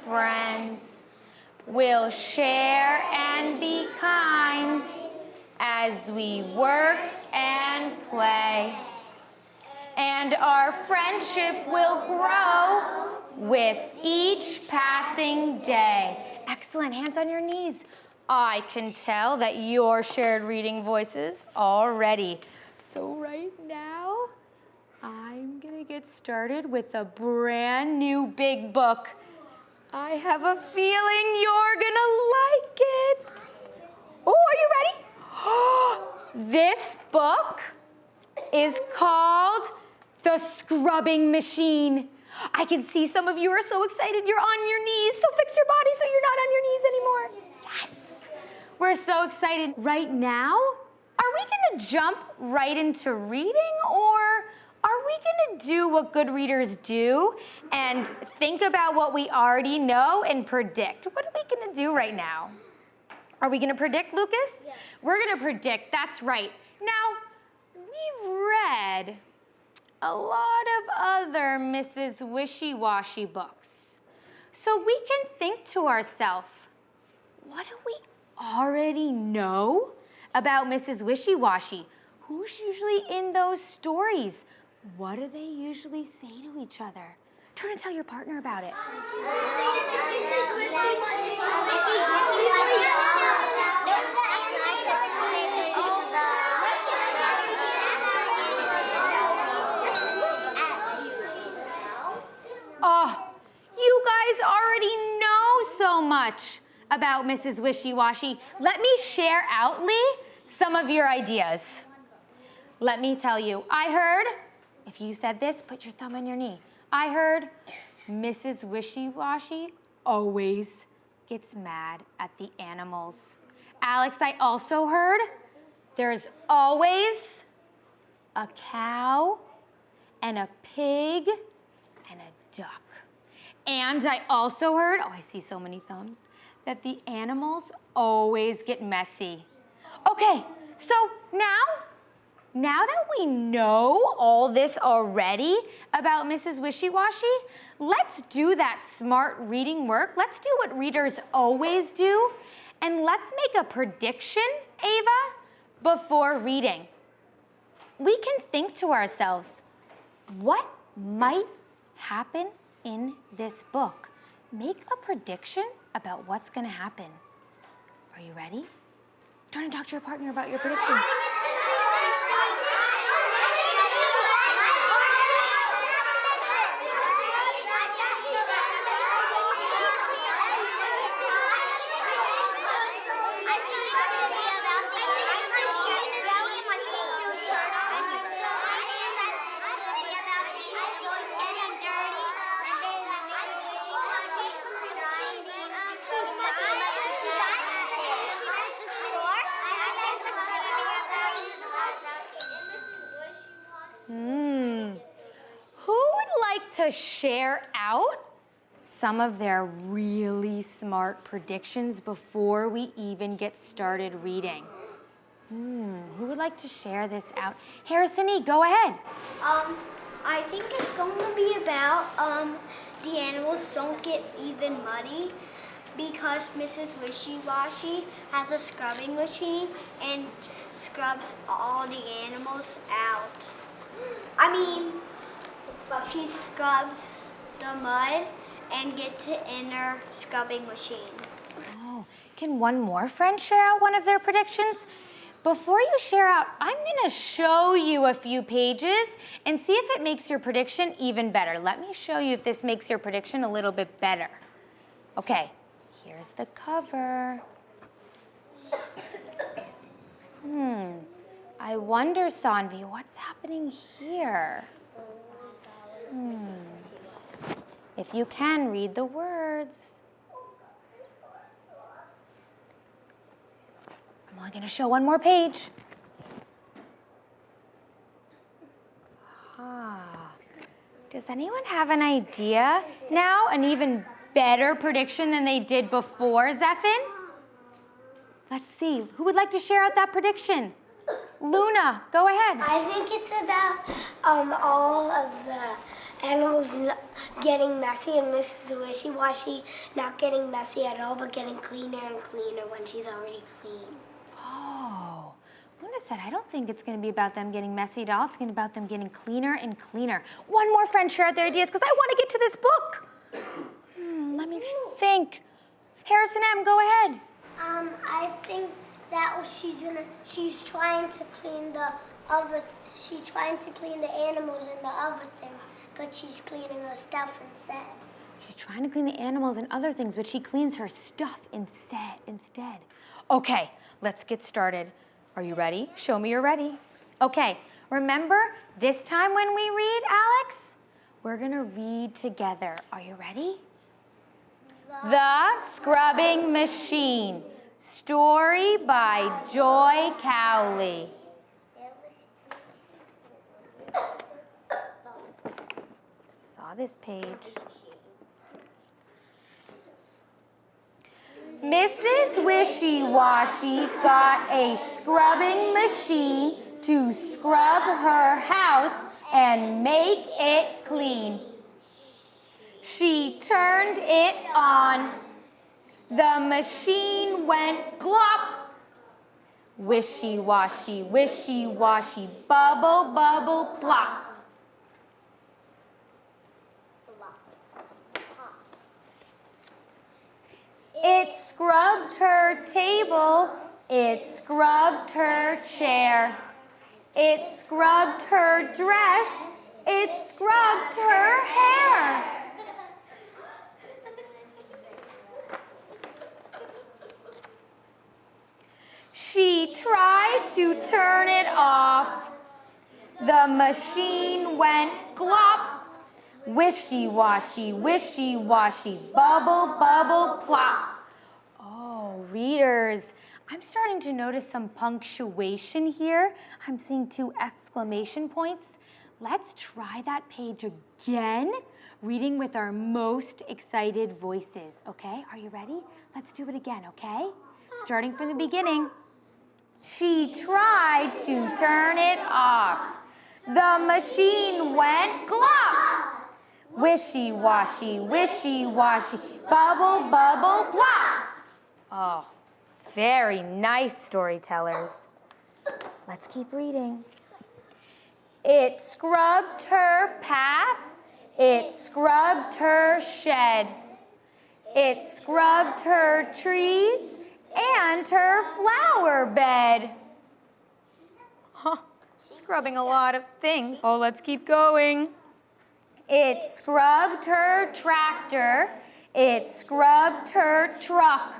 friends. We'll share and be kind as we work and play. And our friendship will grow with each passing day. Excellent. Hands on your knees. I can tell that you're shared reading voices already. So right now, I'm gonna get started with a brand new big book. I have a feeling you're gonna like it. Oh, are you ready? This book is called The Scrubbing Machine. I can see some of you are so excited you're on your knees, so fix your body so you're not on your knees anymore. Yes, we're so excited. Right now, are we gonna jump right into reading, or are we gonna do what good readers do and think about what we already know and predict? What are we gonna do right now? Are we gonna predict, Lucas? Yes. We're gonna predict, that's right. Now, we've read a lot of other Mrs. Wishy-Washy books. So we can think to ourselves, what do we already know about Mrs. Wishy-Washy? Who's usually in those stories? What do they usually say to each other? Turn and tell your partner about it. Oh, you guys already know so much about Mrs. Wishy-Washy. Let me share outly some of your ideas. Let me tell you, I heard, if you said this, put your thumb on your knee. I heard Mrs. Wishy-Washy always gets mad at the animals. Alex, I also heard there's always a cow and a pig and a duck. And I also heard, oh, I see so many thumbs, that the animals always get messy. Okay, so now that we know all this already about Mrs. Wishy-Washy, let's do that smart reading work. Let's do what readers always do, and let's make a prediction, Ava, before reading. We can think to ourselves, what might happen in this book? Make a prediction about what's gonna happen. Are you ready? Turn and talk to your partner about your prediction. To share out some of their really smart predictions before we even get started reading? Who would like to share this out? Harrison, go ahead. I think it's going to be about the animals don't get even muddy because Mrs. Wishy-Washy has a scrubbing machine and scrubs all the animals out. I mean, she scrubs the mud and gets it in her scrubbing machine. Oh, can one more friend share out one of their predictions? Before you share out, I'm gonna show you a few pages and see if it makes your prediction even better. Let me show you if this makes your prediction a little bit better. Okay, here's the cover. I wonder, Sanvi, what's happening here? If you can, read the words. I'm only going to show one more page. Does anyone have an idea now? An even better prediction than they did before, Zephin? Let's see. Who would like to share out that prediction? Luna, go ahead. I think it's about all of the animals getting messy and Mrs. Wishy-Washy not getting messy at all, but getting cleaner and cleaner when she's already clean. Oh, Luna said, I don't think it's going to be about them getting messy at all. It's going to be about them getting cleaner and cleaner. One more friend share out their ideas because I want to get to this book. Let me think. Harrison M., go ahead. I think that she's trying to clean the animals and the other thing, but she's cleaning her stuff instead. She's trying to clean the animals and other things, but she cleans her stuff instead. Okay, let's get started. Are you ready? Show me you're ready. Okay, remember this time when we read, Alex? We're gonna read together. Are you ready? The Scrubbing Machine. Story by Joy Cowley. Saw this page. Mrs. Wishy-Washy got a scrubbing machine to scrub her house and make it clean. She turned it on. The machine went glop. Wishy-washy, wishy-washy, bubble, bubble, plop. It scrubbed her table. It scrubbed her chair. It scrubbed her dress. It scrubbed her hair. She tried to turn it off. The machine went glop. Wishy-washy, wishy-washy, bubble, bubble, plop. Oh, readers, I'm starting to notice some punctuation here. I'm seeing 2 exclamation points. Let's try that page again, reading with our most excited voices, okay? Are you ready? Let's do it again, okay? Starting from the beginning. She tried to turn it off. The machine went glop. Wishy-washy, wishy-washy, bubble, bubble, plop. Oh, very nice, storytellers. Let's keep reading. It scrubbed her path. It scrubbed her shed. It scrubbed her trees and her flower bed. Huh, scrubbing a lot of things. Oh, let's keep going. It scrubbed her tractor. It scrubbed her truck.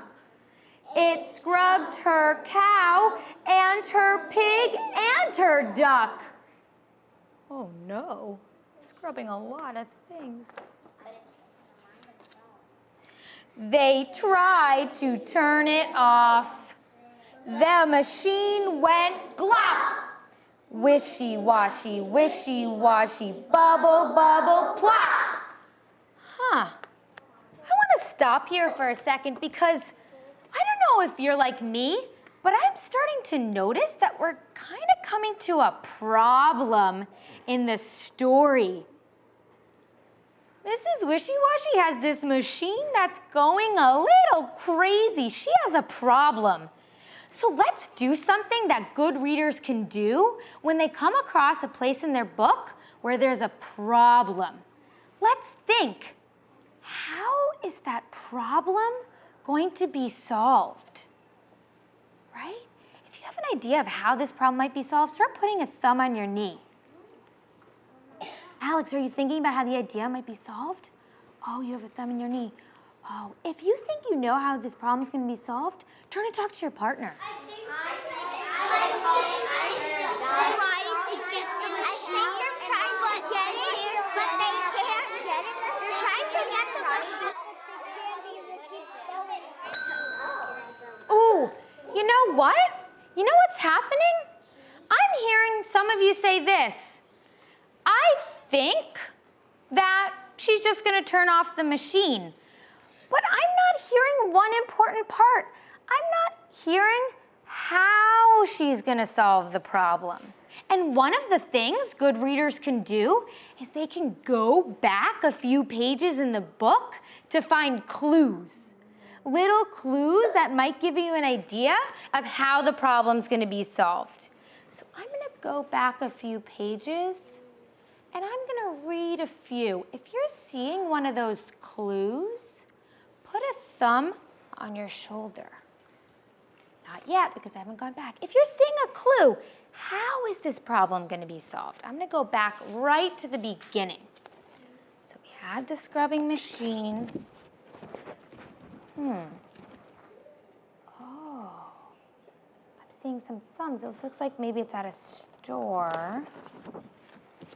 It scrubbed her cow and her pig and her duck. Oh no, scrubbing a lot of things. They tried to turn it off. The machine went glop. Wishy-washy, wishy-washy, bubble, bubble, plop. Huh. I want to stop here for a second because I don't know if you're like me, but I'm starting to notice that we're kind of coming to a problem in the story. Mrs. Wishy-Washy has this machine that's going a little crazy. She has a problem. So let's do something that good readers can do when they come across a place in their book where there's a problem. Let's think, how is that problem going to be solved? Right? If you have an idea of how this problem might be solved, start putting a thumb on your knee. Alex, are you thinking about how the idea might be solved? Oh, you have a thumb in your knee. Oh, if you think you know how this problem is going to be solved, turn and talk to your partner. I think they're trying to get the machine. They're trying to get it, but they can't get it. They're trying to get the machine, but they can't because it keeps going. Oh, you know what? You know what's happening? I'm hearing some of you say this. I think that she's just going to turn off the machine. But I'm not hearing one important part. I'm not hearing how she's going to solve the problem. And one of the things good readers can do is they can go back a few pages in the book to find clues. Little clues that might give you an idea of how the problem's going to be solved. So I'm going to go back a few pages and I'm going to read a few. If you're seeing one of those clues, put a thumb on your shoulder. Not yet, because I haven't gone back. If you're seeing a clue, how is this problem going to be solved? I'm going to go back right to the beginning. So we had the scrubbing machine. Oh, I'm seeing some thumbs. It looks like maybe it's at a store.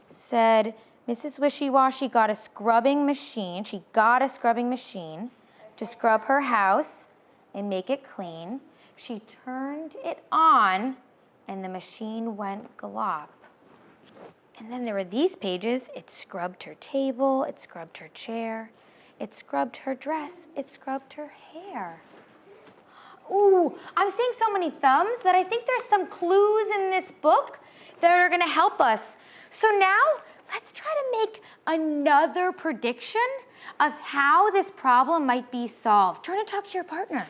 Said, Mrs. Wishy-Washy got a scrubbing machine. She got a scrubbing machine to scrub her house and make it clean. She turned it on and the machine went glop. And then there were these pages. It scrubbed her table, it scrubbed her chair, it scrubbed her dress, it scrubbed her hair. Ooh, I'm seeing so many thumbs that I think there's some clues in this book that are gonna help us. So now, let's try to make another prediction of how this problem might be solved. Turn and talk to your partner.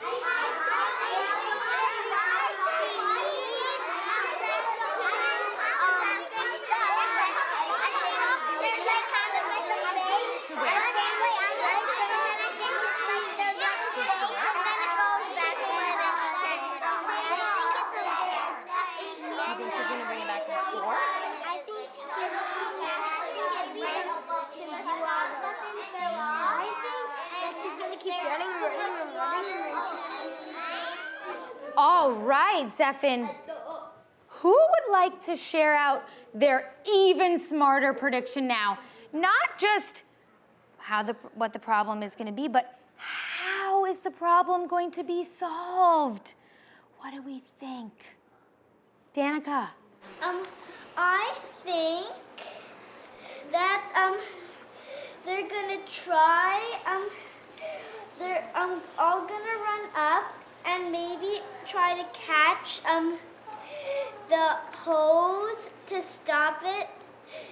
All right, Zephin. Who would like to share out their even smarter prediction now? Not just what the problem is going to be, but how is the problem going to be solved? What do we think? Danica. I think that they're gonna try. They're all gonna run up and maybe try to catch the hose to stop it,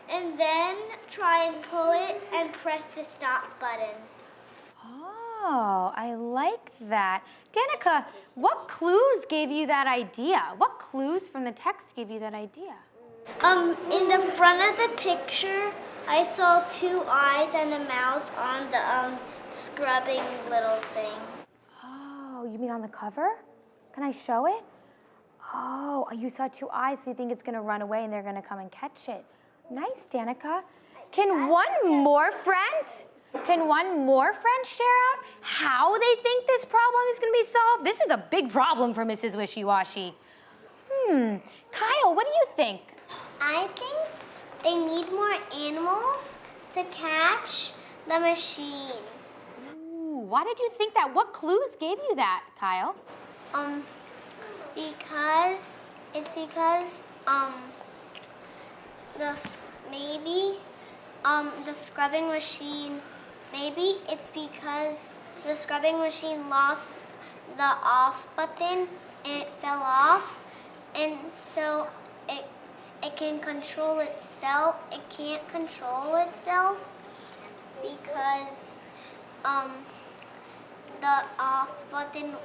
and then try and pull it and press the stop button. Oh, I like that. Danica, what clues gave you that idea? What clues from the text gave you that idea? In the front of the picture, I saw 2 eyes and a mouth on the scrubbing little thing. Oh, you mean on the cover? Can I show it? Oh, you saw 2 eyes, so you think it's gonna run away and they're gonna come and catch it. Nice, Danica. Can one more friend share out how they think this problem is gonna be solved? This is a big problem for Mrs. Wishy-Washy. Kyle, what do you think? I think they need more animals to catch the machine. Ooh, why did you think that? What clues gave you that, Kyle? Because the scrubbing machine, maybe it's because the scrubbing machine lost the off button and it fell off, and so it can control itself. It can't control itself because the off button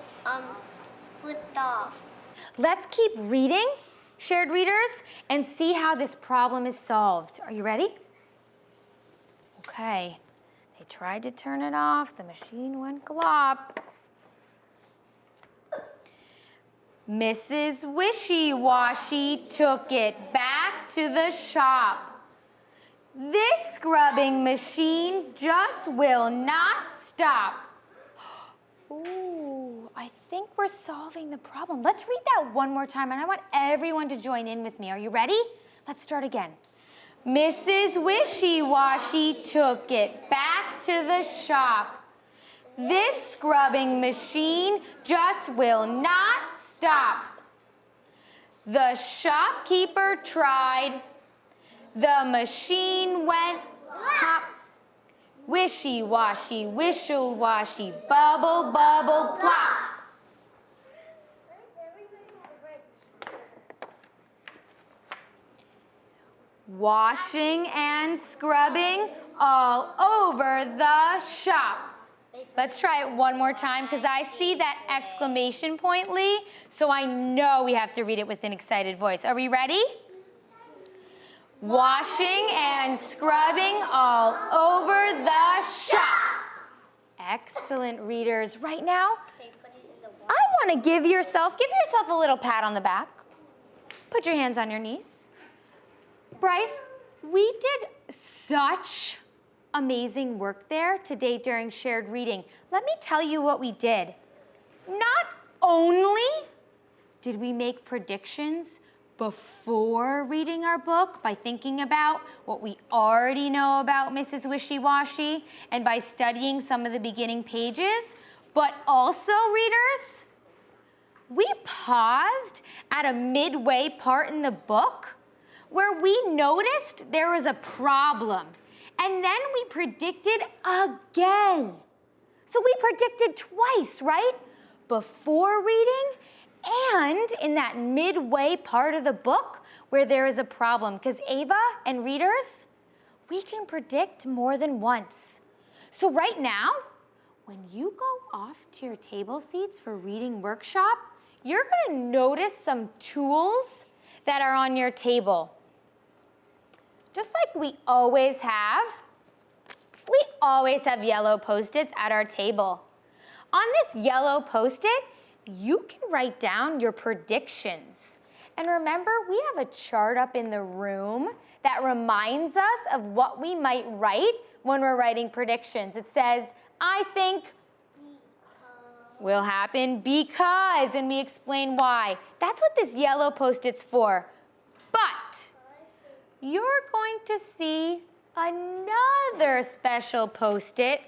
flipped off. Let's keep reading, shared readers, and see how this problem is solved. Are you ready? Okay. They tried to turn it off. The machine went glop. Mrs. Wishy-Washy took it back to the shop. This scrubbing machine just will not stop. Ooh, I think we're solving the problem. Let's read that one more time, and I want everyone to join in with me. Are you ready? Let's start again. Mrs. Wishy-Washy took it back to the shop. This scrubbing machine just will not stop. The shopkeeper tried. The machine went pop. Wishy-washy, wishy-washy, bubble, bubble, plop. Washing and scrubbing all over the shop. Let's try it one more time because I see that exclamation point, Lee, so I know we have to read it with an excited voice. Are we ready? Washing and scrubbing all over the shop. Excellent, readers. Right now, I want to give yourself a little pat on the back. Put your hands on your knees. Bryce, we did such amazing work there today during shared reading. Let me tell you what we did. Not only did we make predictions before reading our book by thinking about what we already know about Mrs. Wishy-Washy and by studying some of the beginning pages, but also, readers, we paused at a midway part in the book where we noticed there was a problem, and then we predicted again. So we predicted twice, right? Before reading and in that midway part of the book where there is a problem. Because Ava and readers, we can predict more than once. So right now, when you go off to your table seats for reading workshop, you're gonna notice some tools that are on your table. Just like we always have yellow Post-its at our table. On this yellow Post-it, you can write down your predictions. And remember, we have a chart up in the room that reminds us of what we might write when we're writing predictions. It says, I think will happen because, and we explain why. That's what this yellow Post-it's for. But you're going to see another special Post-it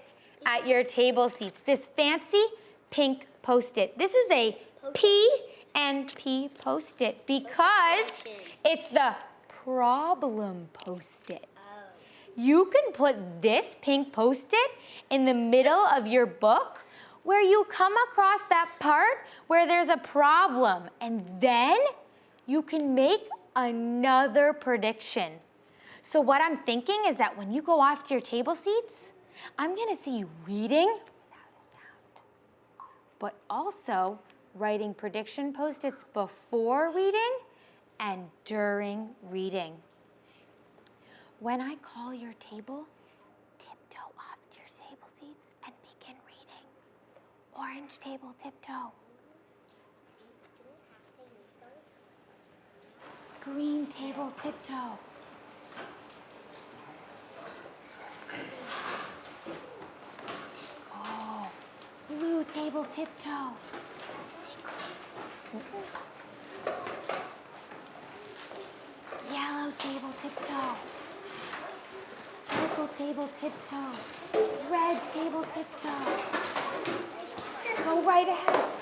at your table seats. This fancy pink Post-it. This is a P&P Post-it because it's the problem Post-it. You can put this pink Post-it in the middle of your book where you come across that part where there's a problem, and then you can make another prediction. So what I'm thinking is that when you go off to your table seats, I'm gonna see you reading without a sound, but also writing prediction Post-its before reading and during reading. When I call your table, tiptoe off to your table seats and begin reading. Orange table, tiptoe. Green table, tiptoe. Oh, blue table, tiptoe. Yellow table, tiptoe. Purple table, tiptoe. Red table, tiptoe. Go right ahead.